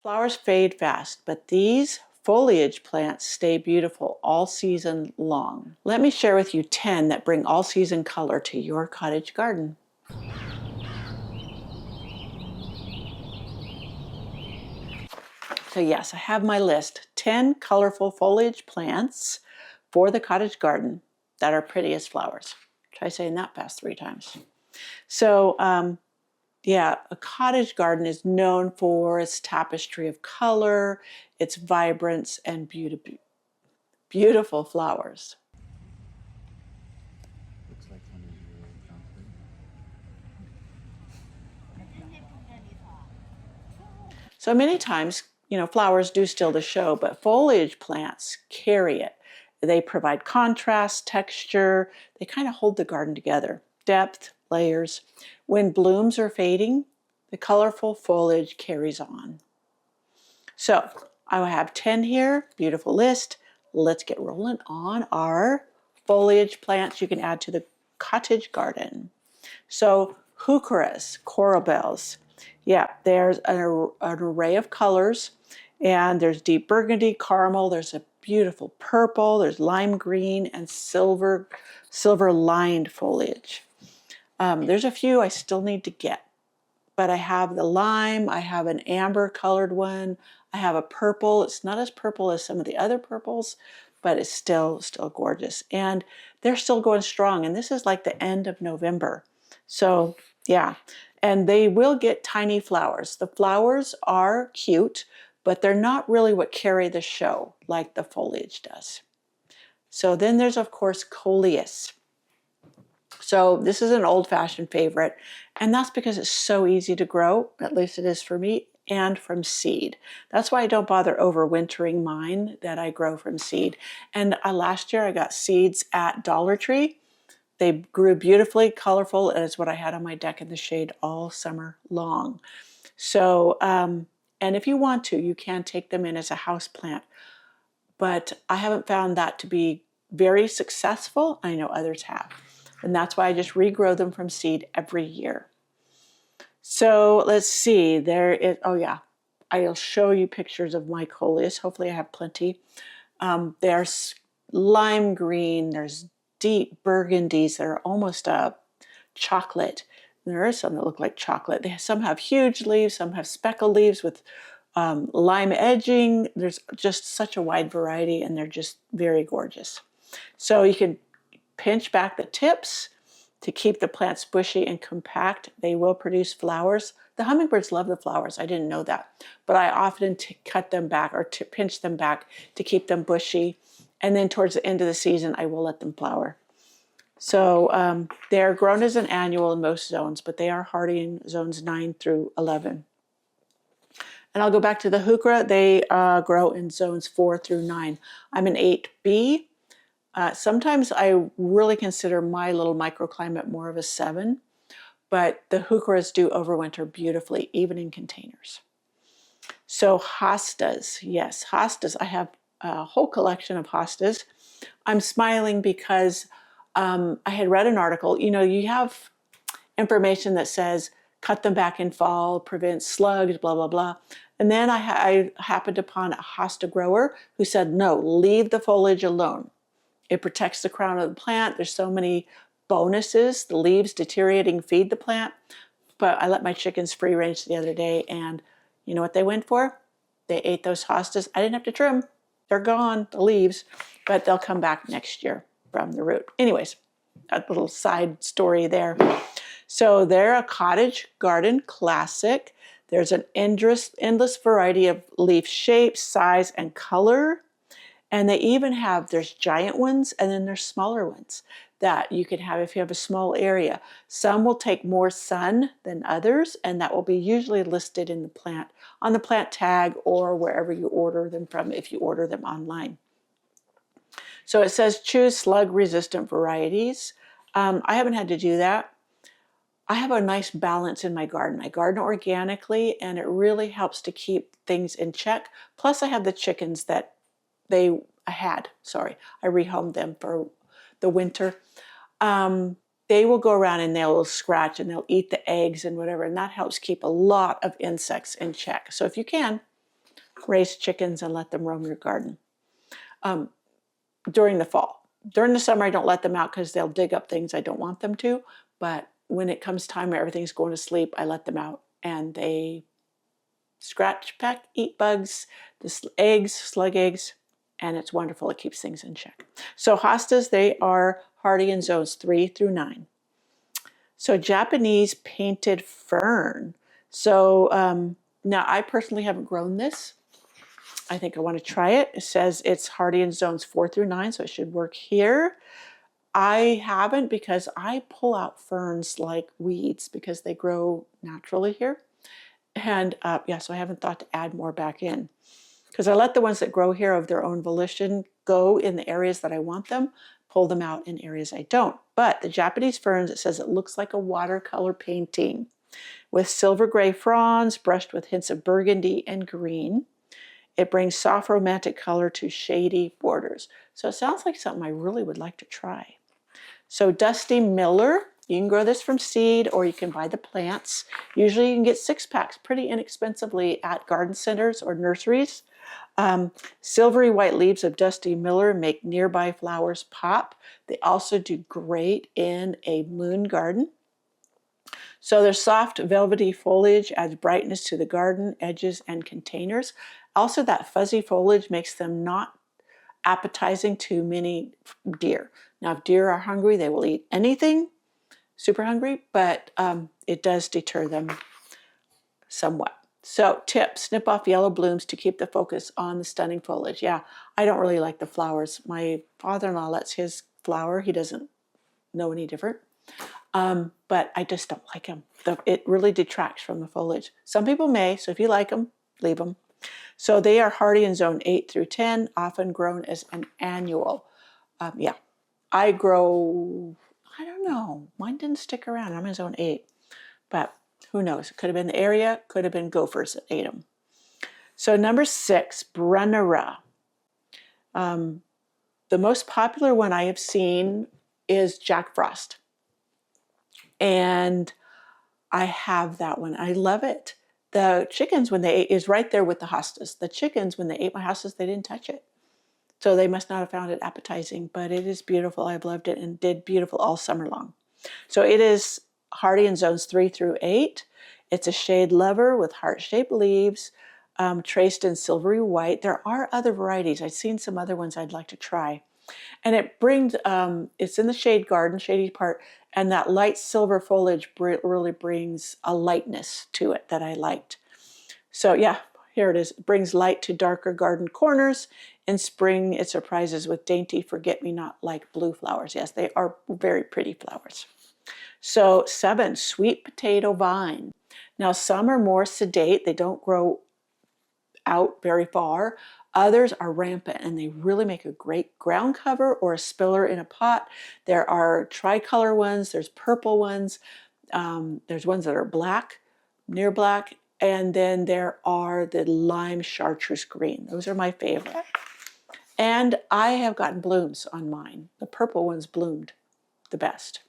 Flowers fade fast, but these foliage plants stay beautiful all season long. Let me share with you 10 that bring all season color to your cottage garden. So yes, I have my list, 10 colorful foliage plants for the cottage garden that are pretty as flowers. Try saying that fast 3 times. So yeah, a cottage garden is known for its tapestry of color, its vibrance, and beautiful flowers. Looks like one of your So many times, flowers do steal the show, but foliage plants carry it. They provide contrast, texture, they kind of hold the garden together. Depth, layers. When blooms are fading, the colorful foliage carries on. So I have 10 here, beautiful list. Let's get rolling on our foliage plants you can add to the cottage garden. So heucheras, coral bells. Yeah, there's an array of colors, and there's deep burgundy, caramel, there's a beautiful purple, there's lime green, and silver lined foliage. There's a few I still need to get, but I have the lime, I have an amber colored one, I have a purple. It's not as purple as some of the other purples, but it's still gorgeous. And they're still going strong, and this is like the end of November. So yeah, and they will get tiny flowers. The flowers are cute, but they're not really what carry the show like the foliage does. So then there's, of course, Coleus. So this is an old-fashioned favorite, and that's because it's so easy to grow, at least it is for me, and from seed. That's why I don't bother overwintering mine that I grow from seed. And last year I got seeds at Dollar Tree. They grew beautifully, colorful, and it's what I had on my deck in the shade all summer long. So, and if you want to, you can take them in as a house plant, but I haven't found that to be very successful. I know others have. And that's why I just regrow them from seed every year. So let's see, there is, oh yeah, I'll show you pictures of my Coleus. Hopefully I have plenty. There's lime green, there's deep burgundies that are almost a chocolate. There are some that look like chocolate. Some have huge leaves, some have speckled leaves with lime edging. There's just such a wide variety, and they're just very gorgeous. So you can pinch back the tips to keep the plants bushy and compact. They will produce flowers. The hummingbirds love the flowers. I didn't know that, but I often cut them back or pinch them back to keep them bushy. And then towards the end of the season, I will let them flower. So they're grown as an annual in most zones, but they are hardy in zones 9 through 11. And I'll go back to the heuchera. They grow in zones 4 through 9. I'm an 8B. Sometimes I really consider my little microclimate more of a 7, but the heucheras do overwinter beautifully, even in containers. So hostas, yes, hostas. I have a whole collection of hostas. I'm smiling because I had read an article. You have information that says cut them back in fall, prevent slugs, blah, blah, blah. And then I happened upon a hosta grower who said, no, leave the foliage alone. It protects the crown of the plant. There's so many bonuses. The leaves deteriorating feed the plant. But I let my chickens free range the other day, and you know what they went for? They ate those hostas. I didn't have to trim. They're gone, the leaves, but they'll come back next year from the root. Anyways, a little side story there. So they're a cottage garden classic. There's an endless variety of leaf shapes, size, and color. And they even have, there's giant ones, and then there's smaller ones that you can have if you have a small area. Some will take more sun than others, and that will be usually listed in the plant, on the plant tag, or wherever you order them from if you order them online. So it says choose slug-resistant varieties. I haven't had to do that. I have a nice balance in my garden. I garden organically, and it really helps to keep things in check. Plus I have the chickens that I rehomed them for the winter. They will go around and they'll scratch and they'll eat the eggs and whatever, and that helps keep a lot of insects in check. So if you can, raise chickens and let them roam your garden during the fall. During the summer, I don't let them out because they'll dig up things I don't want them to. But when it comes time where everything's going to sleep, I let them out and they scratch, peck, eat bugs, the eggs, slug eggs, and it's wonderful. It keeps things in check. So hostas, they are hardy in zones 3 through 9. So Japanese painted fern. So now I personally haven't grown this. I think I want to try it. It says it's hardy in zones 4 through 9, so it should work here. I haven't because I pull out ferns like weeds because they grow naturally here. And yeah, so I haven't thought to add more back in because I let the ones that grow here of their own volition go in the areas that I want them, pull them out in areas I don't. But the Japanese ferns, it says it looks like a watercolor painting with silver gray fronds brushed with hints of burgundy and green. It brings soft romantic color to shady borders. So it sounds like something I really would like to try. So Dusty Miller, you can grow this from seed or you can buy the plants. Usually you can get 6-packs pretty inexpensively at garden centers or nurseries. Silvery white leaves of Dusty Miller make nearby flowers pop. They also do great in a moon garden. So their soft velvety foliage adds brightness to the garden edges and containers. Also, that fuzzy foliage makes them not appetizing to many deer. Now, if deer are hungry, they will eat anything, super hungry, but it does deter them somewhat. So tips, snip off yellow blooms to keep the focus on the stunning foliage. Yeah, I don't really like the flowers. My father-in-law lets his flower. He doesn't know any different. But I just don't like them. It really detracts from the foliage. Some people may, so if you like them, leave them. So they are hardy in zone 8 through 10, often grown as an annual. Yeah, I grow, I don't know, mine didn't stick around. I'm in zone 8, but who knows? It could have been the area, could have been gophers that ate them. So number 6, Brunnera. The most popular one I have seen is Jack Frost. And I have that one. I love it. The chickens, when they ate, is right there with the hostas. The chickens, when they ate my hostas, they didn't touch it. So they must not have found it appetizing, but it is beautiful. I've loved it and did beautiful all summer long. So it is hardy in zones 3 through 8. It's a shade lover with heart-shaped leaves, traced in silvery white. There are other varieties. I've seen some other ones I'd like to try. And it brings, it's in the shade garden, shady part, and that light silver foliage really brings a lightness to it that I liked. So yeah, here it is. It brings light to darker garden corners. In spring, it surprises with dainty forget-me-not-like blue flowers. Yes, they are very pretty flowers. So 7, sweet potato vine. Now some are more sedate. They don't grow out very far. Others are rampant and they really make a great ground cover or a spiller in a pot. There are tricolor ones, there's purple ones, there's ones that are black, near black, and then there are the lime chartreuse green. Those are my favorite. And I have gotten blooms on mine. The purple ones bloomed the best.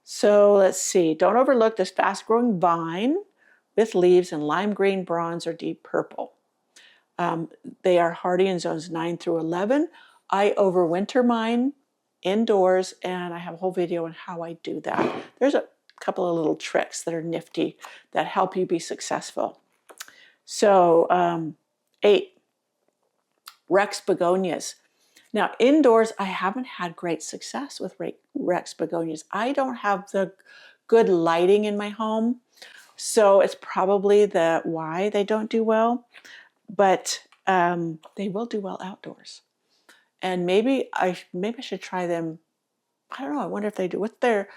So let's see, don't overlook this fast-growing vine with leaves in lime green, bronze, or deep purple. They are hardy in zones 9 through 11. I overwinter mine indoors, and I have a whole video on how I do that. There's a couple of little tricks that are nifty that help you be successful. So 8, Rex begonias. Now indoors, I haven't had great success with Rex begonias. I don't have the good lighting in my home, so it's probably why they don't do well. But they will do well outdoors. And maybe I should try them. I don't know. I wonder if they do. They're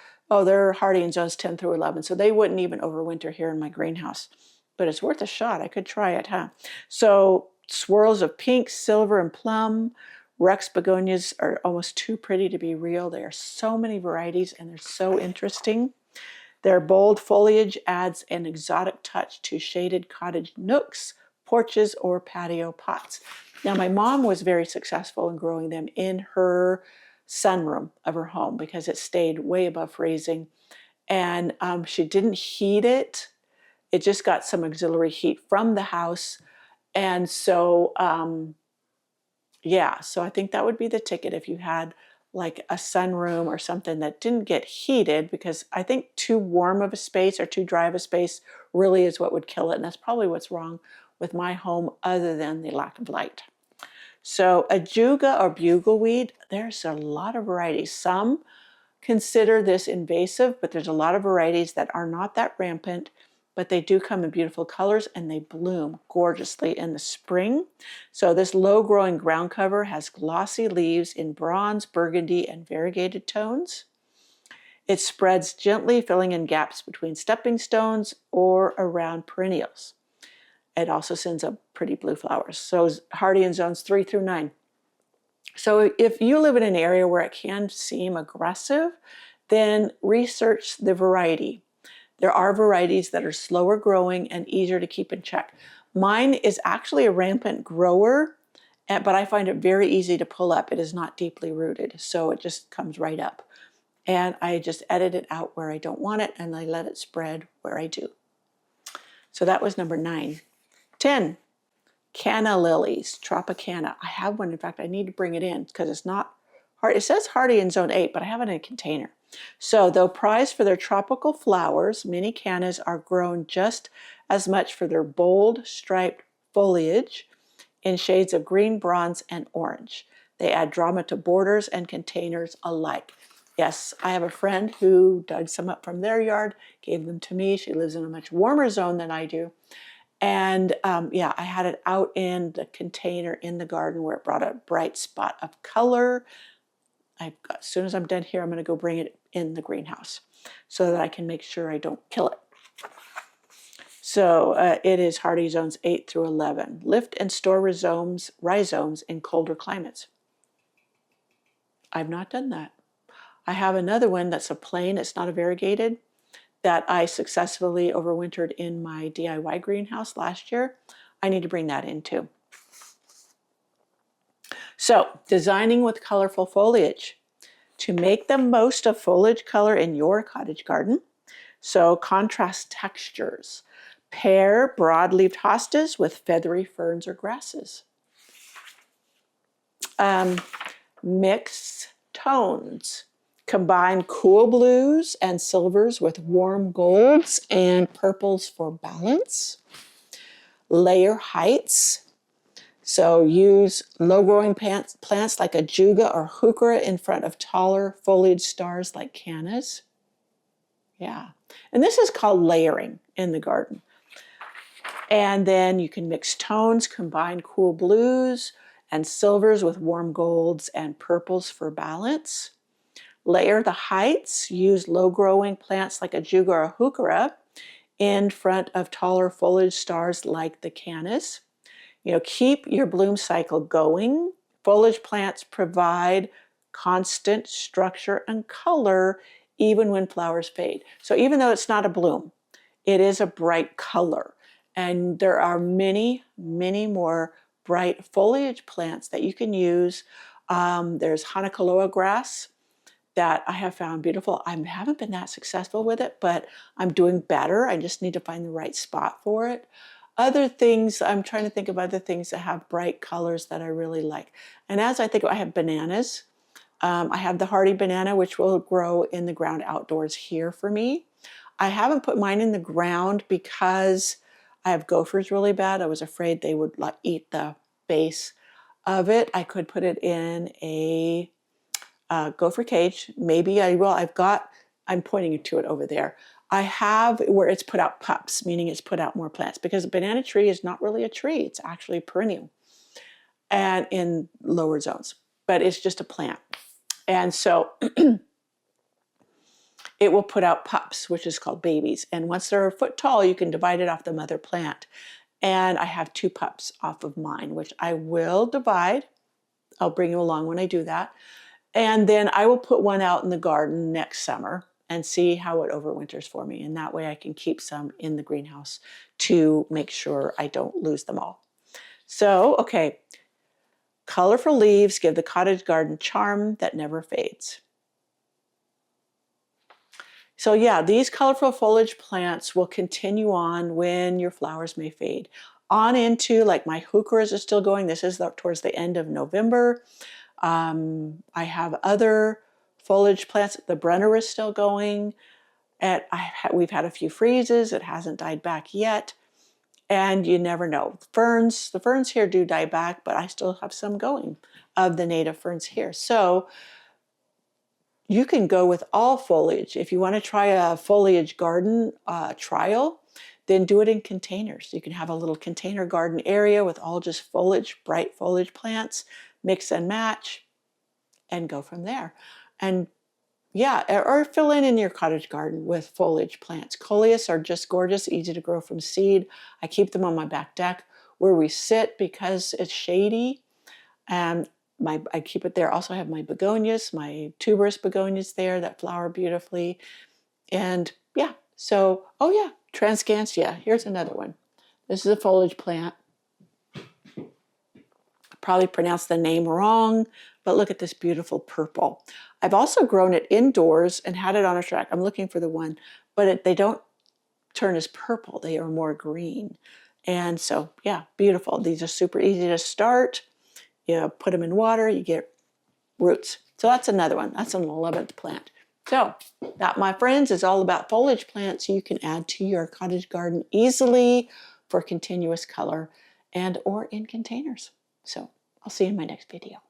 hardy in zones 10 through 11. So they wouldn't even overwinter here in my greenhouse. But it's worth a shot. I could try it, huh? So swirls of pink, silver, and plum. Rex begonias are almost too pretty to be real. There are so many varieties and they're so interesting. Their bold foliage adds an exotic touch to shaded cottage nooks, porches, or patio pots. Now, my mom was very successful in growing them in her sunroom of her home because it stayed way above freezing. And she didn't heat it. It just got some auxiliary heat from the house. And so, yeah, so I think that would be the ticket if you had like a sunroom or something that didn't get heated, because I think too warm of a space or too dry of a space really is what would kill it. And that's probably what's wrong with my home, other than the lack of light. So ajuga or bugleweed, there's a lot of varieties. Some consider this invasive, but there's a lot of varieties that are not that rampant, but they do come in beautiful colors and they bloom gorgeously in the spring. So this low-growing ground cover has glossy leaves in bronze, burgundy, and variegated tones. It spreads gently, filling in gaps between stepping stones or around perennials. It also sends up pretty blue flowers. So hardy in zones 3 through 9. So if you live in an area where it can seem aggressive, then research the variety. There are varieties that are slower growing and easier to keep in check. Mine is actually a rampant grower, but I find it very easy to pull up. It is not deeply rooted, so it just comes right up. And I just edit it out where I don't want it, and I let it spread where I do. So that was number 9. 10, canna lilies, Tropicana. I have one. In fact, I need to bring it in because it's not hard. It says hardy in zone 8, but I have it in a container. So though prized for their tropical flowers, many cannas are grown just as much for their bold, striped foliage in shades of green, bronze, and orange. They add drama to borders and containers alike. Yes, I have a friend who dug some up from their yard, gave them to me. She lives in a much warmer zone than I do. And yeah, I had it out in the container in the garden where it brought a bright spot of color. As soon as I'm done here, I'm going to go bring it in the greenhouse so that I can make sure I don't kill it. So it is hardy zones 8 through 11. Lift and store rhizomes in colder climates. I've not done that. I have another one that's a plain, it's not a variegated, that I successfully overwintered in my DIY greenhouse last year. I need to bring that in too. So, designing with colorful foliage. To make the most of foliage color in your cottage garden, so contrast textures. Pair broad-leaved hostas with feathery ferns or grasses. Mix tones. Combine cool blues and silvers with warm golds and purples for balance. Layer heights. So use low-growing plants like ajuga or heuchera in front of taller foliage stars like cannas. Yeah, and this is called layering in the garden. And then you can mix tones, combine cool blues and silvers with warm golds and purples for balance. Layer the heights, use low-growing plants like ajuga or heuchera in front of taller foliage stars like the cannas. Keep your bloom cycle going. Foliage plants provide constant structure and color even when flowers fade. So even though it's not a bloom, it is a bright color. And there are many, many more bright foliage plants that you can use. There's Hanakaloa grass that I have found beautiful. I haven't been that successful with it, but I'm doing better. I just need to find the right spot for it. Other things, I'm trying to think of other things that have bright colors that I really like. And as I think, I have bananas. I have the hardy banana, which will grow in the ground outdoors here for me. I haven't put mine in the ground because I have gophers really bad. I was afraid they would eat the base of it. I could put it in a gopher cage. Maybe I will. I'm pointing to it over there. I have where it's put out pups, meaning it's put out more plants, because a banana tree is not really a tree. It's actually perennial and in lower zones, but it's just a plant. And so it will put out pups, which is called babies. And once they're a foot tall, you can divide it off the mother plant. And I have 2 pups off of mine, which I will divide. I'll bring you along when I do that. And then I will put one out in the garden next summer and see how it overwinters for me. And that way I can keep some in the greenhouse to make sure I don't lose them all. So, okay, colorful leaves give the cottage garden charm that never fades. So yeah, these colorful foliage plants will continue on when your flowers may fade. On into, like, my heucheras are still going. This is towards the end of November. I have other foliage plants. The Brenner is still going. And we've had a few freezes. It hasn't died back yet. And you never know. The ferns here do die back, but I still have some going of the native ferns here. So you can go with all foliage. If you want to try a foliage garden trial, then do it in containers. You can have a little container garden area with all just foliage, bright foliage plants, mix and match, and go from there. And yeah, or fill in your cottage garden with foliage plants. Coleus are just gorgeous, easy to grow from seed. I keep them on my back deck where we sit because it's shady. And I keep it there. Also have my begonias, my tuberous begonias there that flower beautifully. And yeah, so, oh yeah, Transcantia. Here's another one. This is a foliage plant. Probably pronounced the name wrong, but look at this beautiful purple. I've also grown it indoors and had it on a track. I'm looking for the one, but they don't turn as purple. They are more green. And so, yeah, beautiful. These are super easy to start. You put them in water, you get roots. So that's another one. That's an 11th plant. So that, my friends, is all about foliage plants you can add to your cottage garden easily for continuous color and or in containers. So I'll see you in my next video.